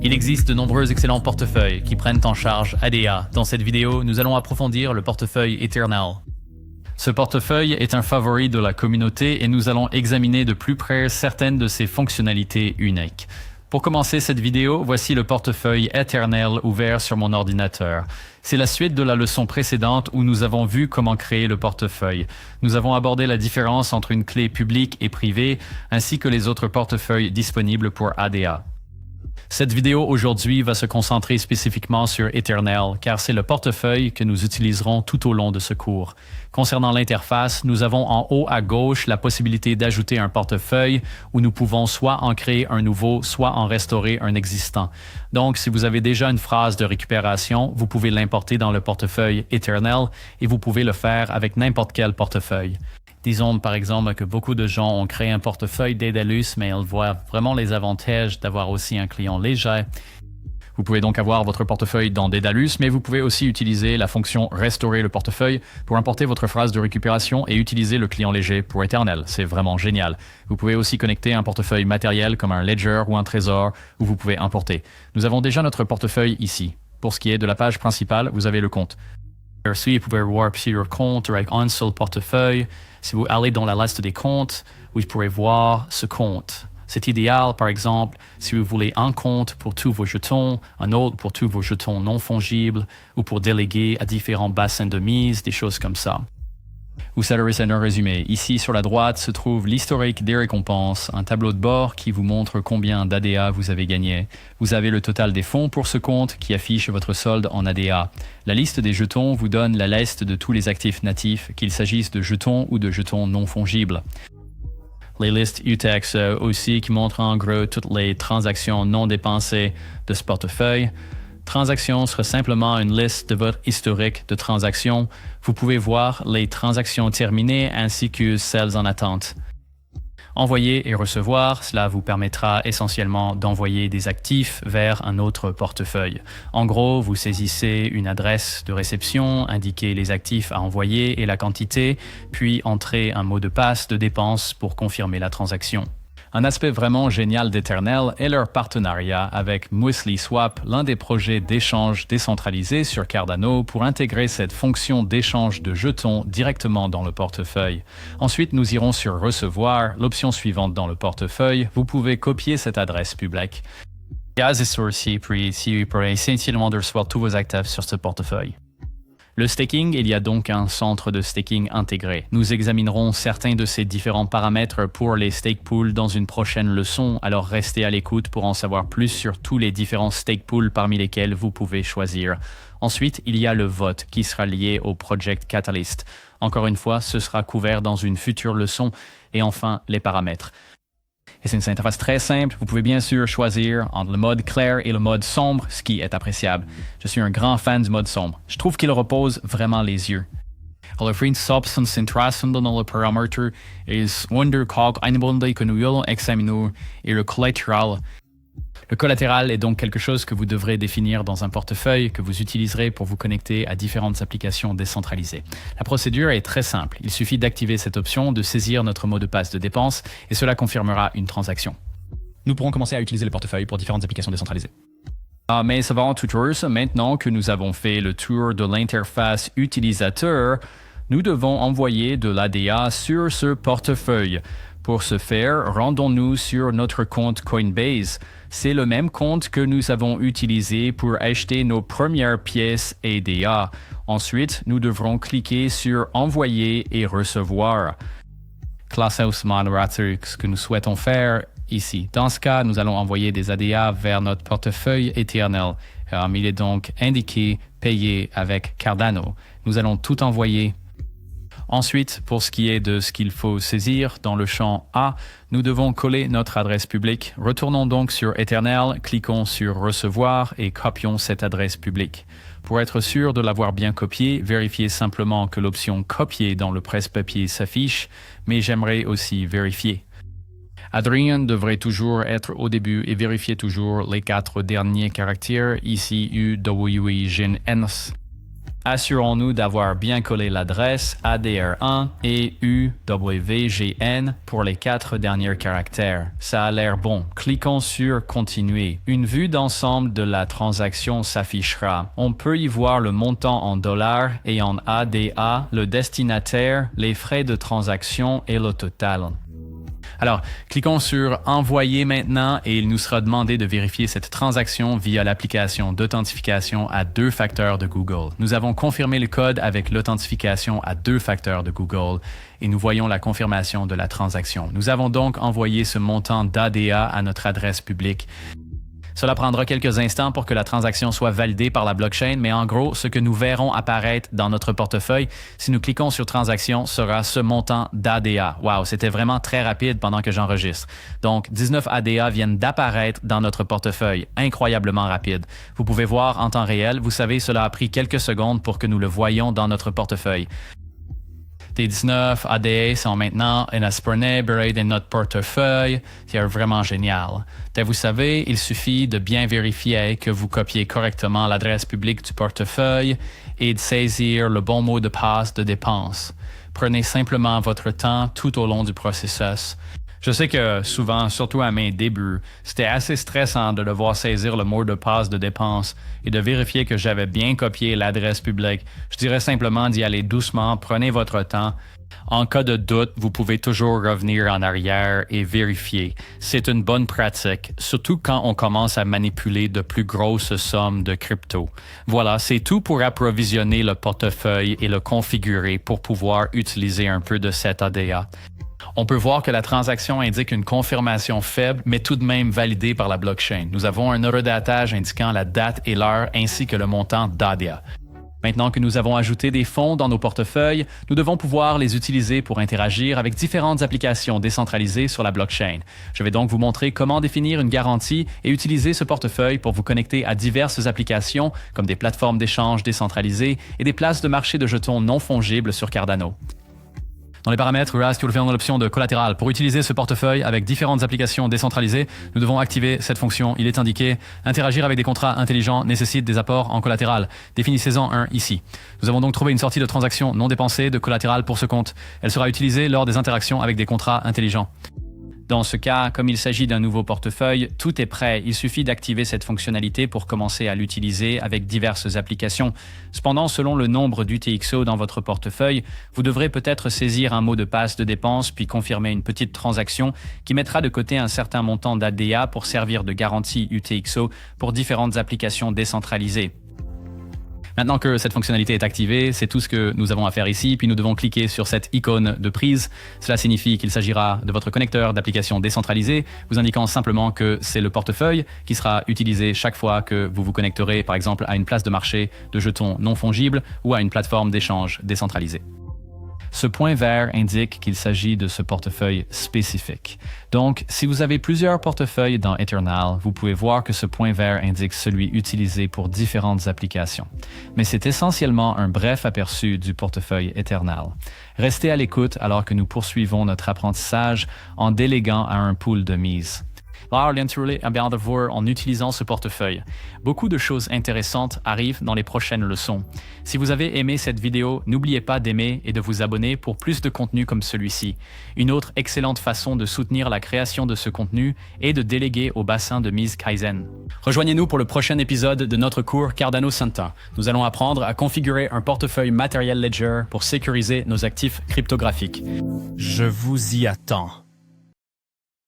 Il existe de nombreux excellents portefeuilles qui prennent en charge ADA. Dans cette vidéo, nous allons approfondir le portefeuille Eternal. Ce portefeuille est un favori de la communauté et nous allons examiner de plus près certaines de ses fonctionnalités uniques. Pour commencer cette vidéo, voici le portefeuille Eternal ouvert sur mon ordinateur. C'est la suite de la leçon précédente où nous avons vu comment créer le portefeuille. Nous avons abordé la différence entre une clé publique et privée, ainsi que les autres portefeuilles disponibles pour ADA. Cette vidéo aujourd'hui va se concentrer spécifiquement sur Eternal, car c'est le portefeuille que nous utiliserons tout au long de ce cours. Concernant l'interface, nous avons en haut à gauche la possibilité d'ajouter un portefeuille où nous pouvons soit en créer un nouveau, soit en restaurer un existant. Donc, si vous avez déjà une phrase de récupération, vous pouvez l'importer dans le portefeuille Eternal et vous pouvez le faire avec n'importe quel portefeuille. Disons par exemple que beaucoup de gens ont créé un portefeuille Daedalus, mais ils voient vraiment les avantages d'avoir aussi un client léger. Vous pouvez donc avoir votre portefeuille dans Daedalus, mais vous pouvez aussi utiliser la fonction restaurer le portefeuille pour importer votre phrase de récupération et utiliser le client léger pour Eternal. C'est vraiment génial. Vous pouvez aussi connecter un portefeuille matériel comme un ledger ou un trésor où vous pouvez importer. Nous avons déjà notre portefeuille ici. Pour ce qui est de la page principale, vous avez le compte. Ici, vous pouvez voir plusieurs comptes avec un seul portefeuille. Si vous allez dans la liste des comptes, vous pourrez voir ce compte. C'est idéal, par exemple, si vous voulez un compte pour tous vos jetons, un autre pour tous vos jetons non fongibles, ou pour déléguer à différents bassins de mise, des choses comme ça. Vous s'adressez à un résumé. Ici, sur la droite, se trouve l'historique des récompenses, un tableau de bord qui vous montre combien d'ADA vous avez gagné. Vous avez le total des fonds pour ce compte qui affiche votre solde en ADA. La liste des jetons vous donne la liste de tous les actifs natifs, qu'il s'agisse de jetons ou de jetons non fongibles. Les listes UTEX aussi qui montrent en gros toutes les transactions non dépensées de ce portefeuille. Transaction sera simplement une liste de votre historique de transactions. Vous pouvez voir les transactions terminées ainsi que celles en attente. Envoyer et recevoir, cela vous permettra essentiellement d'envoyer des actifs vers un autre portefeuille. En gros, vous saisissez une adresse de réception, indiquez les actifs à envoyer et la quantité, puis entrez un mot de passe de dépense pour confirmer la transaction. Un aspect vraiment génial d'Eternal est leur partenariat avec MuesliSwap, l'un des projets d'échange décentralisé sur Cardano pour intégrer cette fonction d'échange de jetons directement dans le portefeuille. Ensuite, nous irons sur Recevoir, l'option suivante dans le portefeuille. Vous pouvez copier cette adresse publique. Gaz est sourcé, puis ici, vous pourrez essentiellement recevoir tous vos actifs sur ce portefeuille. Le staking, il y a donc un centre de staking intégré. Nous examinerons certains de ces différents paramètres pour les stake pools dans une prochaine leçon, alors restez à l'écoute pour en savoir plus sur tous les différents stake pools parmi lesquels vous pouvez choisir. Ensuite, il y a le vote qui sera lié au Project Catalyst. Encore une fois, ce sera couvert dans une future leçon. Et enfin, les paramètres. Et c'est une interface très simple. Vous pouvez bien sûr choisir entre le mode clair et le mode sombre, ce qui est appréciable. Je suis un grand fan du mode sombre. Je trouve qu'il repose vraiment les yeux. Alle vriend substance intrasende dans le paramètre is onderkog einbonde que nous allons examiner et le collatéral. Le collatéral est donc quelque chose que vous devrez définir dans un portefeuille que vous utiliserez pour vous connecter à différentes applications décentralisées. La procédure est très simple. Il suffit d'activer cette option, de saisir notre mot de passe de dépense et cela confirmera une transaction. Nous pourrons commencer à utiliser le portefeuille pour différentes applications décentralisées. Mais avant toute chose, maintenant que nous avons fait le tour de l'interface utilisateur, nous devons envoyer de l'ADA sur ce portefeuille. Pour ce faire, rendons-nous sur notre compte Coinbase. C'est le même compte que nous avons utilisé pour acheter nos premières pièces ADA. Ensuite, nous devrons cliquer sur Envoyer et recevoir. Klaus Moderator, ce que nous souhaitons faire ici. Dans ce cas, nous allons envoyer des ADA vers notre portefeuille Eternal. Il est donc indiqué Payer avec Cardano. Nous allons tout envoyer. Ensuite, pour ce qui est de ce qu'il faut saisir dans le champ A, nous devons coller notre adresse publique. Retournons donc sur Eternal, cliquons sur Recevoir et copions cette adresse publique. Pour être sûr de l'avoir bien copié, vérifiez simplement que l'option Copier dans le presse-papier s'affiche, mais j'aimerais aussi vérifier. Adrien devrait toujours être au début et vérifiez toujours les 4 derniers caractères, ici U, W, I, G, N. Assurons-nous d'avoir bien collé l'adresse ADR1 et UWGN pour les 4 derniers caractères. Ça a l'air bon. Cliquons sur Continuer. Une vue d'ensemble de la transaction s'affichera. On peut y voir le montant en dollars et en ADA, le destinataire, les frais de transaction et le total. Alors, cliquons sur Envoyer maintenant et il nous sera demandé de vérifier cette transaction via l'application d'authentification à 2 facteurs de Google. Nous avons confirmé le code avec l'authentification à 2 facteurs de Google et nous voyons la confirmation de la transaction. Nous avons donc envoyé ce montant d'ADA à notre adresse publique. Cela prendra quelques instants pour que la transaction soit validée par la blockchain, mais en gros, ce que nous verrons apparaître dans notre portefeuille, si nous cliquons sur Transaction, sera ce montant d'ADA. Wow, c'était vraiment très rapide pendant que j'enregistre. Donc, 19 ADA viennent d'apparaître dans notre portefeuille. Incroyablement rapide. Vous pouvez voir en temps réel, vous savez, cela a pris quelques secondes pour que nous le voyions dans notre portefeuille. Les 19 ADA sont maintenant inexplorables dans notre portefeuille. C'est vraiment génial. Vous savez, il suffit de bien vérifier que vous copiez correctement l'adresse publique du portefeuille et de saisir le bon mot de passe de dépense. Prenez simplement votre temps tout au long du processus. Je sais que souvent, surtout à mes débuts, c'était assez stressant de devoir saisir le mot de passe de dépense et de vérifier que j'avais bien copié l'adresse publique. Je dirais simplement d'y aller doucement, prenez votre temps. En cas de doute, vous pouvez toujours revenir en arrière et vérifier. C'est une bonne pratique, surtout quand on commence à manipuler de plus grosses sommes de crypto. Voilà, c'est tout pour approvisionner le portefeuille et le configurer pour pouvoir utiliser un peu de cet ADA. On peut voir que la transaction indique une confirmation faible, mais tout de même validée par la blockchain. Nous avons un horodatage indiquant la date et l'heure ainsi que le montant d'ADA. Maintenant que nous avons ajouté des fonds dans nos portefeuilles, nous devons pouvoir les utiliser pour interagir avec différentes applications décentralisées sur la blockchain. Je vais donc vous montrer comment définir une garantie et utiliser ce portefeuille pour vous connecter à diverses applications comme des plateformes d'échange décentralisées et des places de marché de jetons non fongibles sur Cardano. Dans les paramètres, Rast, vous le faites dans l'option de collatéral. Pour utiliser ce portefeuille avec différentes applications décentralisées, nous devons activer cette fonction. Il est indiqué « Interagir avec des contrats intelligents nécessite des apports en collatéral ». Définissez-en un ici. Nous avons donc trouvé une sortie de transaction non dépensée de collatéral pour ce compte. Elle sera utilisée lors des interactions avec des contrats intelligents. Dans ce cas, comme il s'agit d'un nouveau portefeuille, tout est prêt. Il suffit d'activer cette fonctionnalité pour commencer à l'utiliser avec diverses applications. Cependant, selon le nombre d'UTXO dans votre portefeuille, vous devrez peut-être saisir un mot de passe de dépense puis confirmer une petite transaction qui mettra de côté un certain montant d'ADA pour servir de garantie UTXO pour différentes applications décentralisées. Maintenant que cette fonctionnalité est activée, c'est tout ce que nous avons à faire ici, puis nous devons cliquer sur cette icône de prise. Cela signifie qu'il s'agira de votre connecteur d'application décentralisée, vous indiquant simplement que c'est le portefeuille qui sera utilisé chaque fois que vous vous connecterez, par exemple, à une place de marché de jetons non fongibles ou à une plateforme d'échange décentralisée. Ce point vert indique qu'il s'agit de ce portefeuille spécifique. Donc, si vous avez plusieurs portefeuilles dans Eternal, vous pouvez voir que ce point vert indique celui utilisé pour différentes applications. Mais c'est essentiellement un bref aperçu du portefeuille Eternal. Restez à l'écoute alors que nous poursuivons notre apprentissage en déléguant à un pool de mise. Alors, bien de voir en utilisant ce portefeuille. Beaucoup de choses intéressantes arrivent dans les prochaines leçons. Si vous avez aimé cette vidéo, n'oubliez pas d'aimer et de vous abonner pour plus de contenu comme celui-ci. Une autre excellente façon de soutenir la création de ce contenu est de déléguer au bassin de mise Kaizen. Rejoignez-nous pour le prochain épisode de notre cours Cardano Santa. Nous allons apprendre à configurer un portefeuille Material Ledger pour sécuriser nos actifs cryptographiques. Je vous y attends.